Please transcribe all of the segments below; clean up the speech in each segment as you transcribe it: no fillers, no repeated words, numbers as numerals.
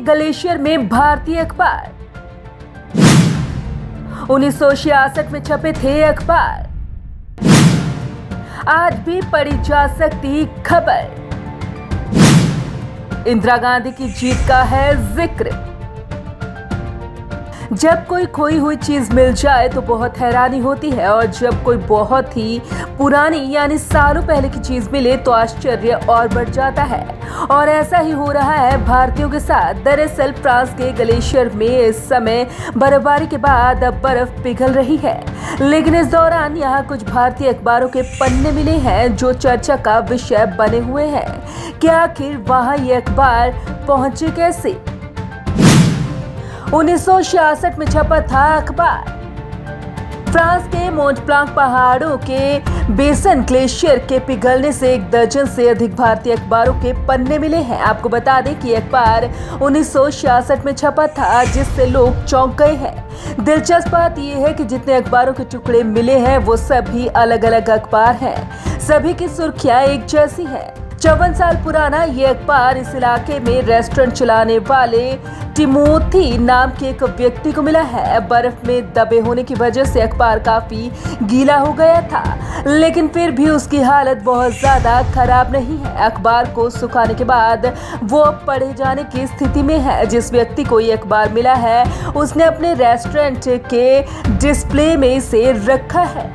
Glacier में भारतीय अखबार। 1966 में छपे थे अखबार। आज भी पढ़ी जा सकती खबर। इंदिरा गांधी की जीत का है जिक्र। जब कोई खोई हुई चीज मिल जाए तो बहुत हैरानी होती है, और जब कोई बहुत ही पुरानी यानी सालों पहले की चीज मिले तो आश्चर्य और बढ़ जाता है। और ऐसा ही हो रहा है भारतीयों के साथ। दरअसल फ्रांस के ग्लेशियर में इस समय बर्फबारी के बाद अब बर्फ पिघल रही है, लेकिन इस दौरान यहाँ कुछ भारतीय अखबारों के पन्ने मिले हैं जो चर्चा का विषय बने हुए हैं कि आखिर वहां ये अखबार पहुंचे कैसे। 1966 में छपा था अखबार। फ्रांस के मोंट ब्लांक पहाड़ों के बेसन ग्लेशियर के पिघलने से 1 दर्जन से अधिक भारतीय अखबारों के पन्ने मिले हैं। आपको बता दें कि अखबार 1966 में छपा था, जिससे लोग चौंक गए हैं। दिलचस्प बात यह है कि जितने अखबारों के टुकड़े मिले हैं वो सभी अलग अलग अखबार हैं। सभी की सुर्खियां एक जैसी हैं। 54 साल पुराना ये अखबार इस इलाके में रेस्टोरेंट चलाने वाले टिमोथी नाम के एक व्यक्ति को मिला है। बर्फ में दबे होने की वजह से अखबार काफी गीला हो गया था, लेकिन फिर भी उसकी हालत बहुत ज्यादा खराब नहीं है। अखबार को सुखाने के बाद वो पढ़े जाने की स्थिति में है। जिस व्यक्ति को ये अखबार मिला है उसने अपने रेस्टोरेंट के डिस्प्ले में इसे रखा है।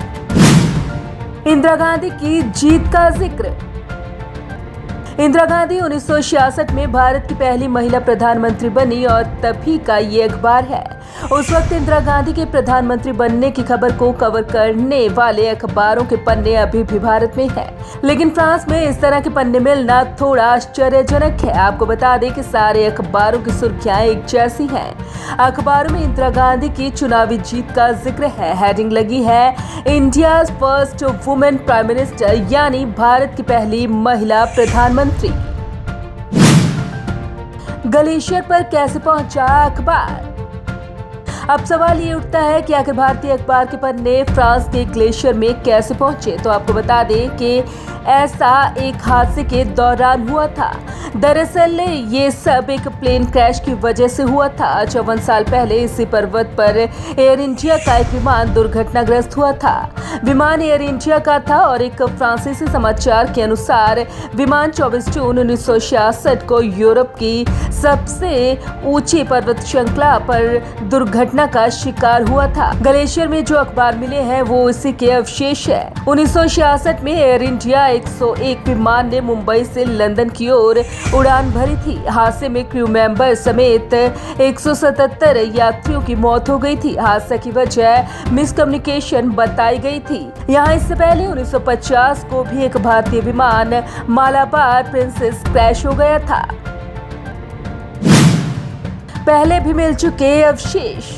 इंदिरा गांधी की जीत का जिक्र। इंदिरा गांधी 1966 में भारत की पहली महिला प्रधानमंत्री बनी, और तभी का ये अखबार है। उस वक्त इंदिरा गांधी के प्रधानमंत्री बनने की खबर को कवर करने वाले अखबारों के पन्ने अभी भी भारत में हैं। लेकिन फ्रांस में इस तरह के पन्ने मिलना थोड़ा आश्चर्यजनक है। आपको बता दें कि सारे अखबारों की सुर्खियां एक जैसी हैं। अखबारों में इंदिरा गांधी की चुनावी जीत का जिक्र है। हेडिंग लगी है India's first women prime minister, यानी भारत की पहली महिला प्रधानमंत्री। ग्लेशियर पर कैसे पहुंचा अखबार? अब सवाल ये उठता है कि आखिर भारतीय अखबार के पन्ने फ्रांस के ग्लेशियर में कैसे पहुंचे। तो आपको बता दें कि ऐसा एक हादसे के दौरान हुआ था। दरअसल ये सब एक प्लेन क्रैश की वजह से हुआ था। 54 साल पहले इसी पर्वत पर एयर इंडिया का एक विमान दुर्घटनाग्रस्त हुआ था। विमान एयर इंडिया का था, और एक फ्रांसीसी समाचार के अनुसार विमान 24 जून 1966 को यूरोप की सबसे ऊंची पर्वत श्रृंखला पर दुर्घटना का शिकार हुआ था। ग्लेशियर में जो अखबार मिले हैं वो इसी के अवशेष है। 1966 में एयर इंडिया 101 विमान ने मुंबई से लंदन की ओर उड़ान भरी थी। हादसे में क्रू मेंबर समेत 177 यात्रियों की मौत हो गई थी। हादसे की वजह मिसकम्युनिकेशन बताई गई थी। यहाँ इससे पहले 1950 को भी एक भारतीय विमान मालाबार प्रिंसेस क्रैश हो गया था। पहले भी मिल चुके अवशेष।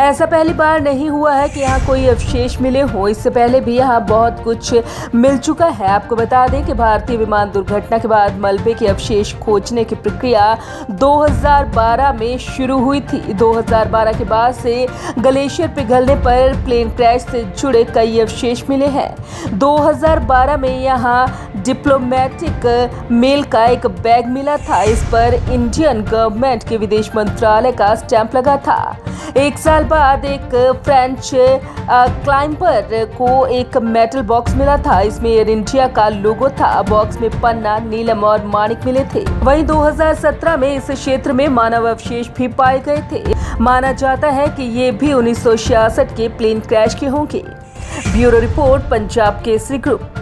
ऐसा पहली बार नहीं हुआ है कि यहाँ कोई अवशेष मिले हो। इससे पहले भी यहाँ बहुत कुछ मिल चुका है। आपको बता दें कि भारतीय विमान दुर्घटना के बाद मलबे के अवशेष खोजने की प्रक्रिया 2012 में शुरू हुई थी। 2012 के बाद से ग्लेशियर पिघलने पर प्लेन क्रैश से जुड़े कई अवशेष मिले हैं। 2012 में यहाँ डिप्लोमेटिक मेल का एक बैग मिला था। इस पर इंडियन गवर्नमेंट के विदेश मंत्रालय का स्टैंप लगा था। 1 साल बाद एक फ्रेंच क्लाइंबर को एक मेटल बॉक्स मिला था। इसमें एयर इंडिया का लोगो था। बॉक्स में पन्ना, नीलम और माणिक मिले थे। वहीं 2017 में इस क्षेत्र में मानव अवशेष भी पाए गए थे। माना जाता है कि ये भी 1966 के प्लेन क्रैश के होंगे। Bureau report, Punjab Kesari group.